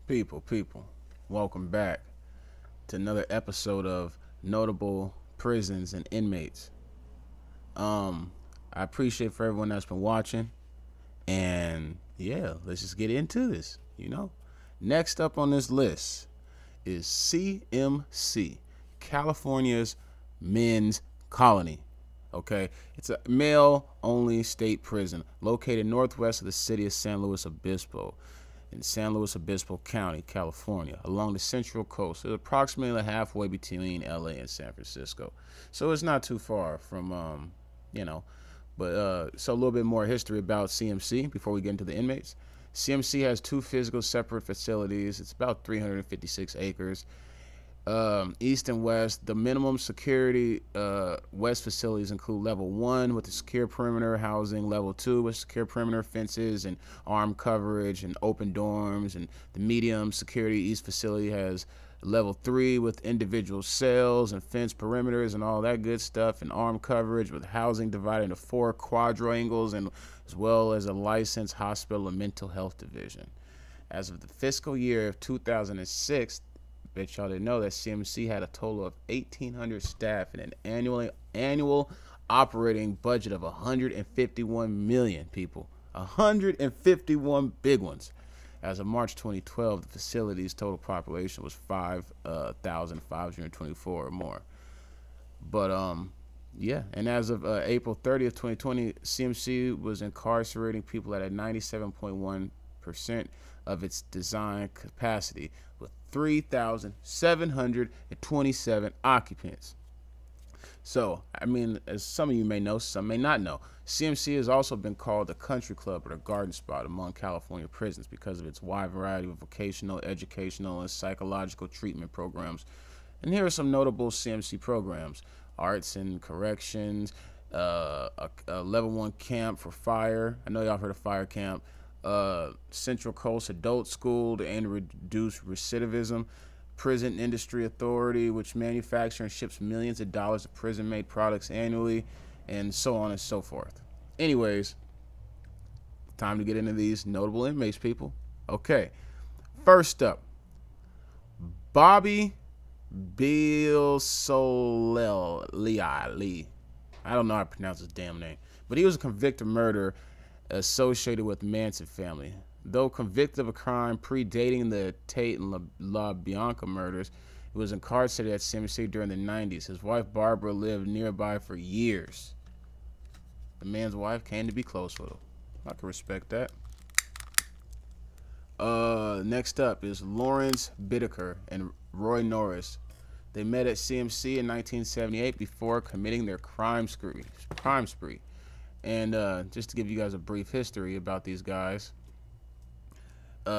People, welcome back to another episode of Notable Prisons and Inmates. Um, I appreciate for everyone that's been watching, and yeah, let's just get into this. Next up on this list is CMC, California's Men's Colony. Okay, it's a male-only state prison located northwest of the city of San Luis Obispo in San Luis Obispo County, California, along the central coast. It's approximately halfway between LA and San Francisco. So it's not too far from, you know, so a little bit more history about CMC before we get into the inmates. CMC has two physical separate facilities. It's about 356 acres. East and west. The minimum security west facilities include level 1 with the secure perimeter housing, level 2 with secure perimeter fences and armed coverage and open dorms, and the medium security east facility has level 3 with individual cells and fence perimeters and all that good stuff, and armed coverage with housing divided into 4 quadrangles, and as well as a licensed hospital and mental health division. As of the fiscal year of 2006, bet y'all didn't know that CMC had a total of 1,800 staff and an annual operating budget of 151 million people. 151 big ones. As of March 2012, the facility's total population was 5,524 or more. But yeah, and as of April 30th, 2020, CMC was incarcerating people at a 97.1% of its design capacity, with 3,727 occupants. So, I mean, as some of you may know, some may not know, CMC has also been called the country club or the garden spot among California prisons because of its wide variety of vocational, educational, and psychological treatment programs. And here are some notable CMC programs: arts and corrections, a level 1 camp for fire. I know y'all heard of fire camp. Central Coast Adult School to end reduce recidivism, Prison Industry Authority, which manufactures and ships millions of dollars of prison-made products annually, and so on and so forth. Anyways, time to get into these notable inmates, people. Okay, first up, Bobby Bilsoleli. I don't know how to pronounce his damn name, but he was a convicted murderer associated with the Manson family. Though convicted of a crime predating the Tate and LaBianca murders, he was incarcerated at CMC during the 90s. His wife Barbara lived nearby for years. The man's wife came to be close with him. I can respect that. Next up is Lawrence Bittaker and Roy Norris. They met at CMC in 1978 before committing their crime spree. And just to give you guys a brief history about these guys,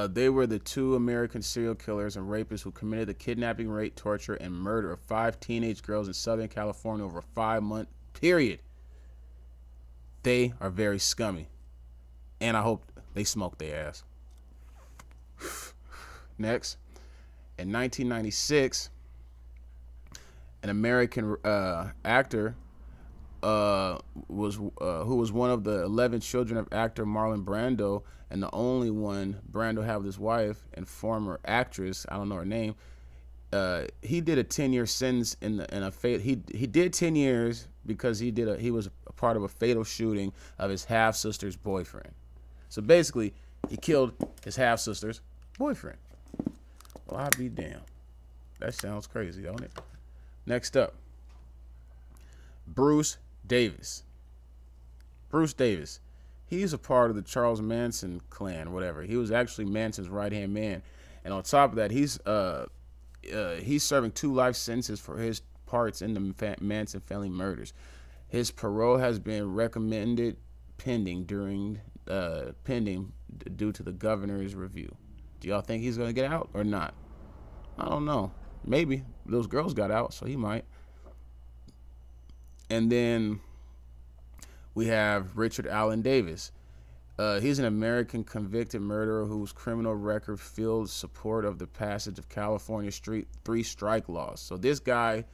they were the two American serial killers and rapists who committed the kidnapping, rape, torture, and murder of 5 teenage girls in Southern California over a 5-month period. They are very scummy, and I hope they smoke their ass. Next, in 1996, an American actor who was one of the 11 children of actor Marlon Brando, and the only one Brando had with his wife and former actress, I don't know her name. He did a 10-year sentence in a he did 10 years because he was a part of a fatal shooting of his half sister's boyfriend. So basically, he killed his half sister's boyfriend. Well, I'll be damned. That sounds crazy, don't it? Next up, Bruce Davis. Bruce Davis. He's a part of the Charles Manson clan, whatever. He was actually Manson's right-hand man. And on top of that, he's serving 2 life sentences for his parts in the Manson family murders. His parole has been recommended pending due to the governor's review. Do y'all think he's going to get out or not? I don't know. Maybe. Those girls got out, so he might. And then we have Richard Allen Davis. He's an American convicted murderer whose criminal record fueled support of the passage of California's 3 strike laws. So this guy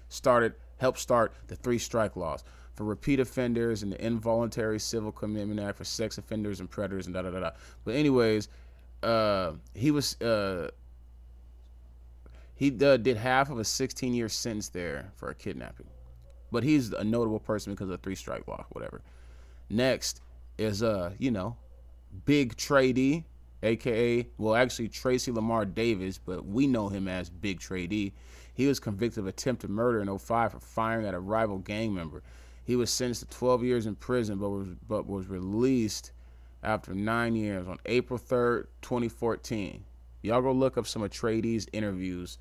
helped start the 3 strike laws for repeat offenders and the Involuntary Civil Commitment Act for sex offenders and predators and da da da da. But anyways, he was He did half of a 16-year sentence there for a kidnapping. But he's a notable person because of 3-strike law, whatever. Next is, Big Trey D, a.k.a., well, actually, Tracy Lamar Davis, but we know him as Big Trey D. He was convicted of attempted murder in 2005 for firing at a rival gang member. He was sentenced to 12 years in prison, but was released after 9 years on April 3rd, 2014. Y'all go look up some of Trey D's interviews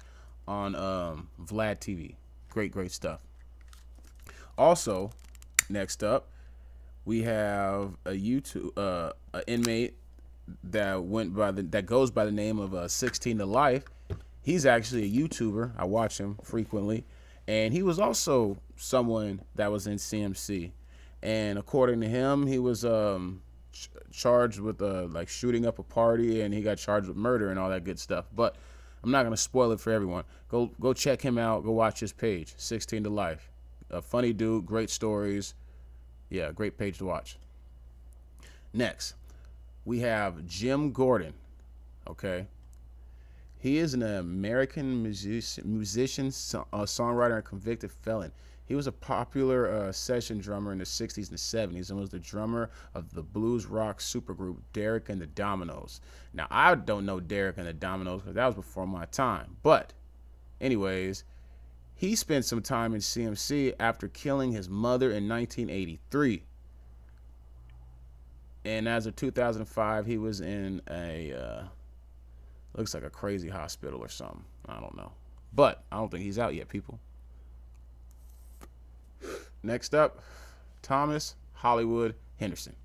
on Vlad TV. Great stuff. Also, next up, we have a inmate that goes by the name of 16 to Life. He's actually a YouTuber. I watch him frequently, and he was also someone that was in CMC. And according to him, he was charged with like shooting up a party, and he got charged with murder and all that good stuff. But I'm not gonna spoil it for everyone. Go check him out. Go watch his page, 16 to Life. A funny dude, great stories. Yeah, great page to watch. Next, we have Jim Gordon. Okay, he is an American musician, songwriter, and convicted felon. He was a popular session drummer in the 60s and 70s and was the drummer of the blues rock supergroup Derek and the Dominoes. Now, I don't know Derek and the Dominoes because that was before my time. But anyways, he spent some time in CMC after killing his mother in 1983. And as of 2005, he was in looks like a crazy hospital or something. I don't know. But I don't think he's out yet, people. Next up, Thomas Hollywood Henderson.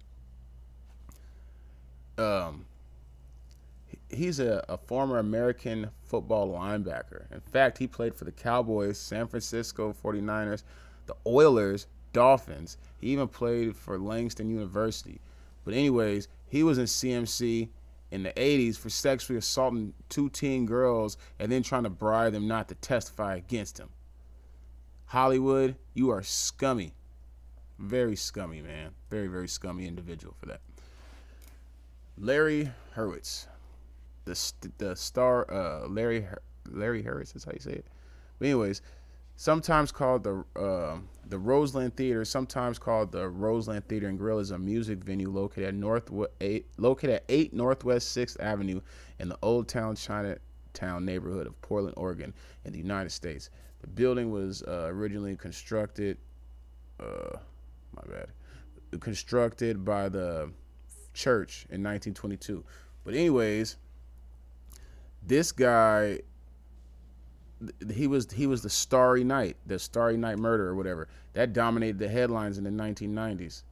He's a former American football linebacker. In fact, he played for the Cowboys, San Francisco 49ers, the Oilers, Dolphins. He even played for Langston University. But anyways, he was in CMC in the 80s for sexually assaulting 2 teen girls and then trying to bribe them not to testify against him. Hollywood, you are scummy. Very scummy, man. Very scummy individual for that. Larry Hurwitz. The star, Larry Hurwitz is how you say it. But anyways, sometimes called the Roseland Theater, sometimes called the Roseland Theater and Grill, is a music venue located at 8 Northwest 6th Avenue in the Old Town Chinatown neighborhood of Portland, Oregon, in the United States. The building was originally constructed by the church in 1922. But anyways, this guy, he was the Starry Night murder or whatever that dominated the headlines in the 1990s.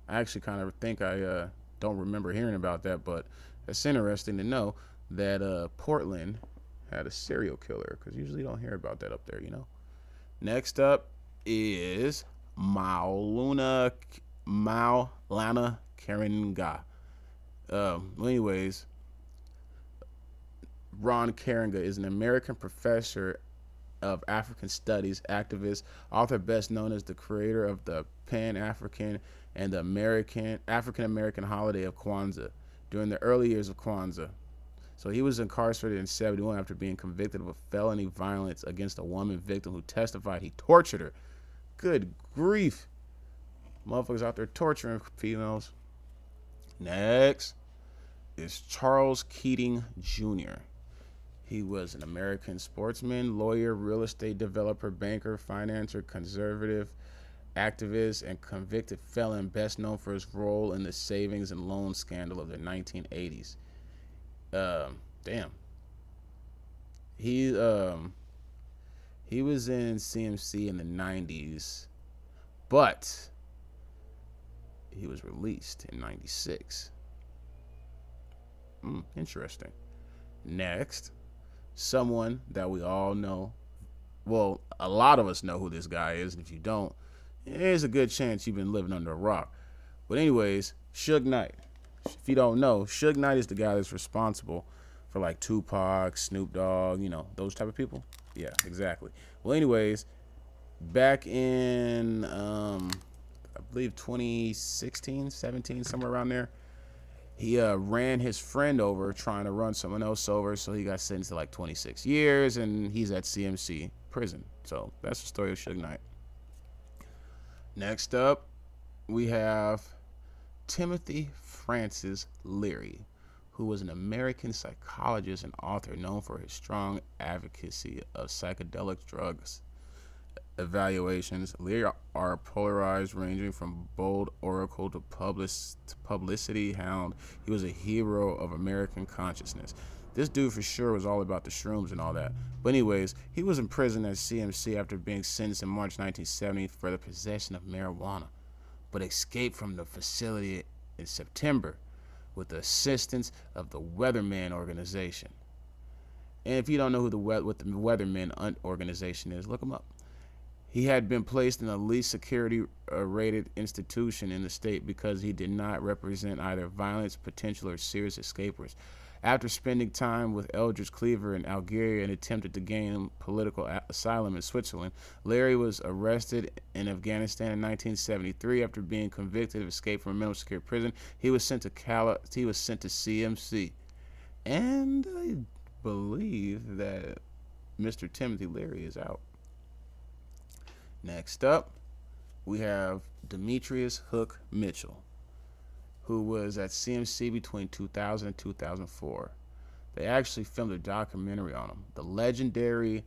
I actually kind of think I don't remember hearing about that, but it's interesting to know that Portland had a serial killer, because usually you don't hear about that up there, you know. Next up is Maulana Karenga. Anyways, Ron Karenga is an American professor of African Studies, activist, author best known as the creator of the Pan-African and the African-American holiday of Kwanzaa during the early years of Kwanzaa. So he was incarcerated in 71 after being convicted of a felony violence against a woman victim who testified he tortured her. Good grief. Motherfuckers out there torturing females. Next is Charles Keating Jr. He was an American sportsman, lawyer, real estate developer, banker, financer, conservative, activist, and convicted felon, best known for his role in the savings and loan scandal of the 1980s. Damn. He was in CMC in the 90s, but he was released in 96. Interesting. Next, someone that we all know. Well, a lot of us know who this guy is, and if you don't, there's a good chance you've been living under a rock. But anyways, Suge Knight. If you don't know, Suge Knight is the guy that's responsible for like Tupac, Snoop Dogg, you know, those type of people. Yeah, exactly. Well, anyways, back in I believe 2016, 17, somewhere around there, He ran his friend over trying to run someone else over, so he got sentenced to like 26 years, and he's at CMC prison. So that's the story of Suge Knight. Next up, we have Timothy Francis Leary, who was an American psychologist and author known for his strong advocacy of psychedelic drugs evaluations. Leary are polarized, ranging from bold oracle to publicity hound. He was a hero of American consciousness. This dude for sure was all about the shrooms and all that. But anyways, he was in prison at CMC after being sentenced in March 1970 for the possession of marijuana, but escaped from the facility in September with the assistance of the Weatherman organization. And if you don't know what the Weatherman organization is, look them up. He had been placed in a least security rated institution in the state because he did not represent either violence, potential, or serious escapers. After spending time with Eldridge Cleaver in Algeria and attempted to gain political asylum in Switzerland, Larry was arrested in Afghanistan in 1973 after being convicted of escape from a minimum security prison. He was sent to CMC, and I believe that Mr. Timothy Leary is out. Next up, we have Demetrius Hook Mitchell, who was at CMC between 2000 and 2004. They actually filmed a documentary on him. The legendary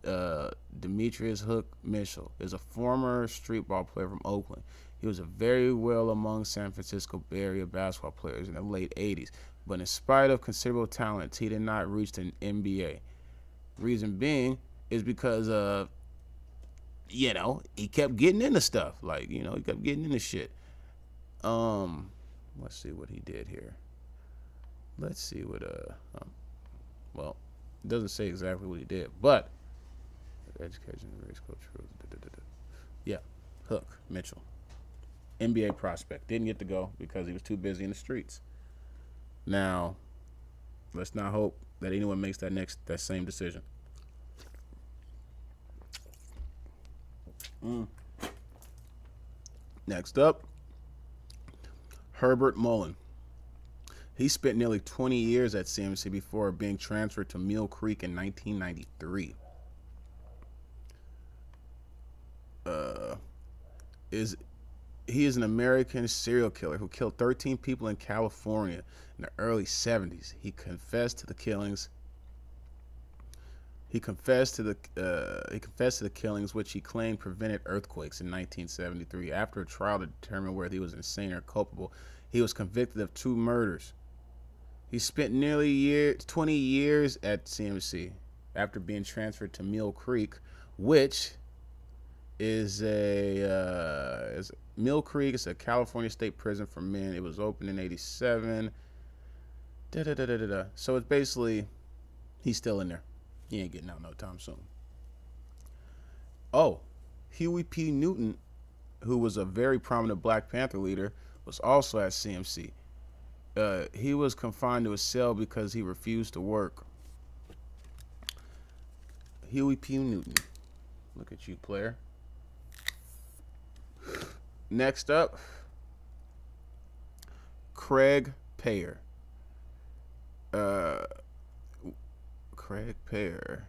Demetrius Hook Mitchell is a former street ball player from Oakland. He was a very well among San Francisco Bay Area basketball players in the late 80s, but in spite of considerable talent, he did not reach the NBA. Reason being is because he kept getting into stuff. He kept getting into shit. Let's see what he did here. Let's see what, well, it doesn't say exactly what he did, but education, race coach, yeah, Hook Mitchell, NBA prospect, didn't get to go because he was too busy in the streets. Now, let's not hope that anyone makes that same decision. Next up, Herbert Mullen. He spent nearly 20 years at CMC before being transferred to Mill Creek in 1993. He is an American serial killer who killed 13 people in California in the early 70s. He confessed to the killings. He confessed to the killings, which he claimed prevented earthquakes in 1973. After a trial to determine whether he was insane or culpable, he was convicted of 2 murders. He spent nearly 20 years at CMC after being transferred to Mill Creek, which is Mill Creek is a California state prison for men. It was opened in '87. So it's basically, he's still in there. He ain't getting out no time soon. Oh, Huey P. Newton, who was a very prominent Black Panther leader, was also at CMC. He was confined to a cell because he refused to work. Huey P. Newton. Look at you, player. Next up, Craig Payer. Craig Payer.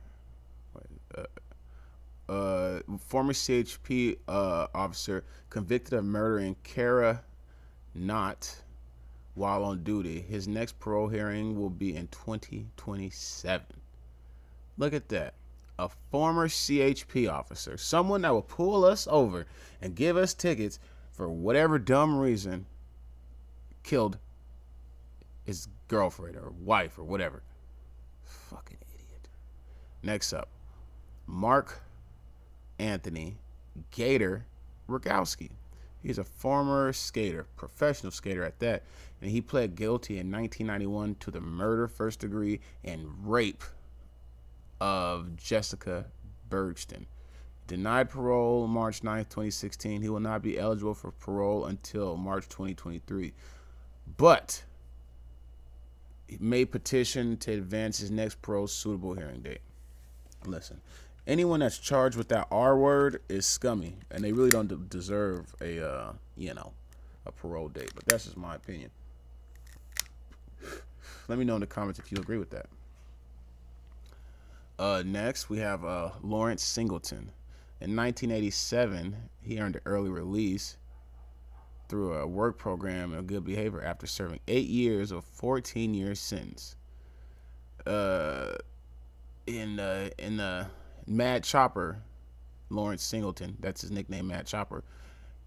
Former CHP officer convicted of murdering Kara Knott while on duty. His next parole hearing will be in 2027. Look at that. A former CHP officer, someone that will pull us over and give us tickets for whatever dumb reason, killed his girlfriend or wife or whatever. Fucking idiot. Next up, Mark Anthony Gator Rogowski. He's a former skater, professional skater at that, and he pled guilty in 1991 to the murder, first degree, and rape of Jessica Bergston. Denied parole March 9th, 2016. He will not be eligible for parole until March 2023. But he may petition to advance his next parole suitable hearing date. Listen, anyone that's charged with that R word is scummy, and they really don't deserve a parole date. But that's just my opinion. Let me know in the comments if you agree with that. Next, we have Lawrence Singleton. In 1987, he earned an early release through a work program of good behavior after serving 8 years of 14-year sentence. In Mad Chopper, Lawrence Singleton, that's his nickname, Mad Chopper,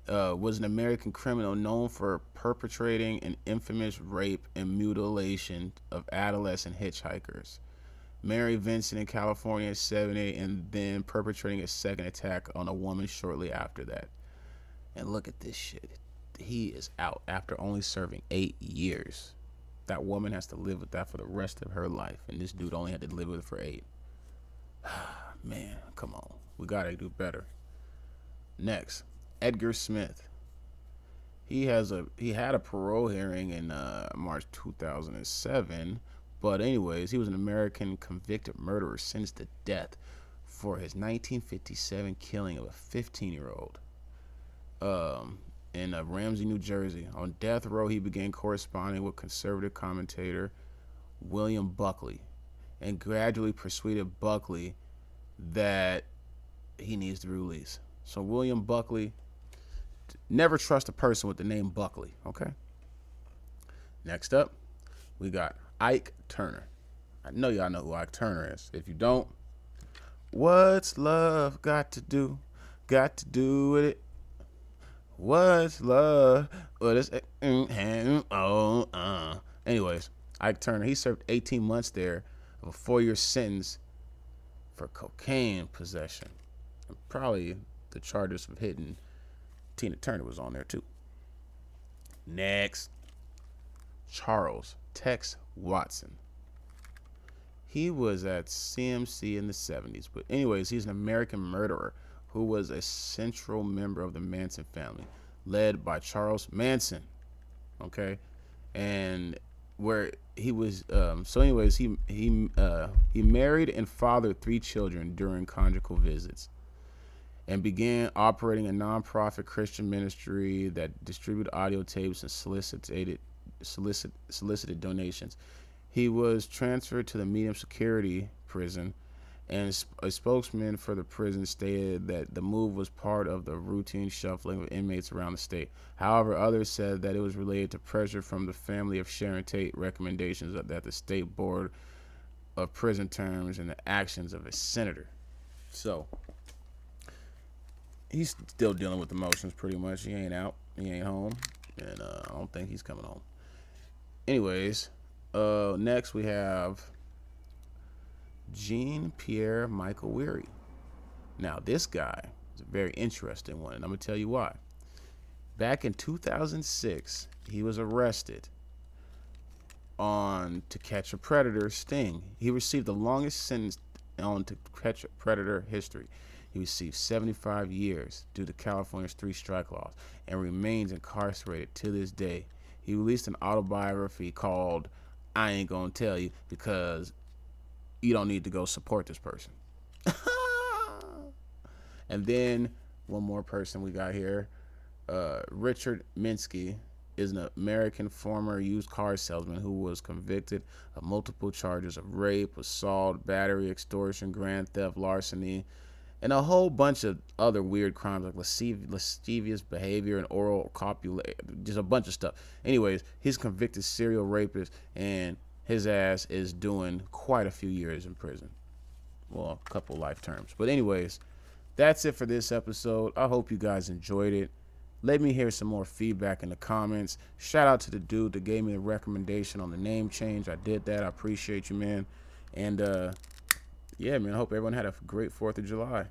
was an American criminal known for perpetrating an infamous rape and mutilation of adolescent hitchhikers. Mary Vincent in California in 1978, and then perpetrating a second attack on a woman shortly after that. And look at this shit. He is out after only serving 8 years. That woman has to live with that for the rest of her life, and this dude only had to live with it for 8. Man, come on. We gotta do better. Next, Edgar Smith. He had a parole hearing in March 2007. But anyways, he was an American convicted murderer sentenced to death for his 1957 killing of a 15-year-old in Ramsey, New Jersey. On death row, he began corresponding with conservative commentator William Buckley and gradually persuaded Buckley that he needs to be released. So William Buckley, never trust a person with the name Buckley, okay? Next up, we got Ike Turner. I know y'all know who Ike Turner is. If you don't, what's love got to do? Got to do with it. What's love? What is it? Anyways, Ike Turner, he served 18 months there of a 4-year sentence for cocaine possession. And probably the charges of hitting Tina Turner was on there too. Next, Charles Tex Watson. He was at CMC in the 70s. But anyways, he's an American murderer who was a central member of the Manson family, led by Charles Manson. Okay? And where he was so anyways, he married and fathered 3 children during conjugal visits and began operating a nonprofit Christian ministry that distributed audio tapes and solicited donations. He was transferred to the medium security prison, and a spokesman for the prison stated that the move was part of the routine shuffling of inmates around the state. However, others said that it was related to pressure from the family of Sharon Tate recommendations that the state board of prison terms and the actions of a senator. So he's still dealing with emotions pretty much. He ain't out. He ain't home. And I don't think he's coming home. Anyways, next we have Jean-Pierre Michael Weary. Now, this guy is a very interesting one, and I'm going to tell you why. Back in 2006, he was arrested on To Catch a Predator sting. He received the longest sentence on To Catch a Predator history. He received 75 years due to California's 3-strike laws and remains incarcerated to this day. He released an autobiography called I Ain't Gonna Tell You because you don't need to go support this person. And then one more person we got here. Richard Minsky is an American former used car salesman who was convicted of multiple charges of rape, assault, battery, extortion, grand theft, larceny, and a whole bunch of other weird crimes like lascivious behavior and oral copulation, just a bunch of stuff. Anyways, he's a convicted serial rapist, and his ass is doing quite a few years in prison. Well, a couple life terms. But anyways, that's it for this episode. I hope you guys enjoyed it. Let me hear some more feedback in the comments. Shout out to the dude that gave me a recommendation on the name change. I did that. I appreciate you, man. And yeah, man, I hope everyone had a great 4th of July.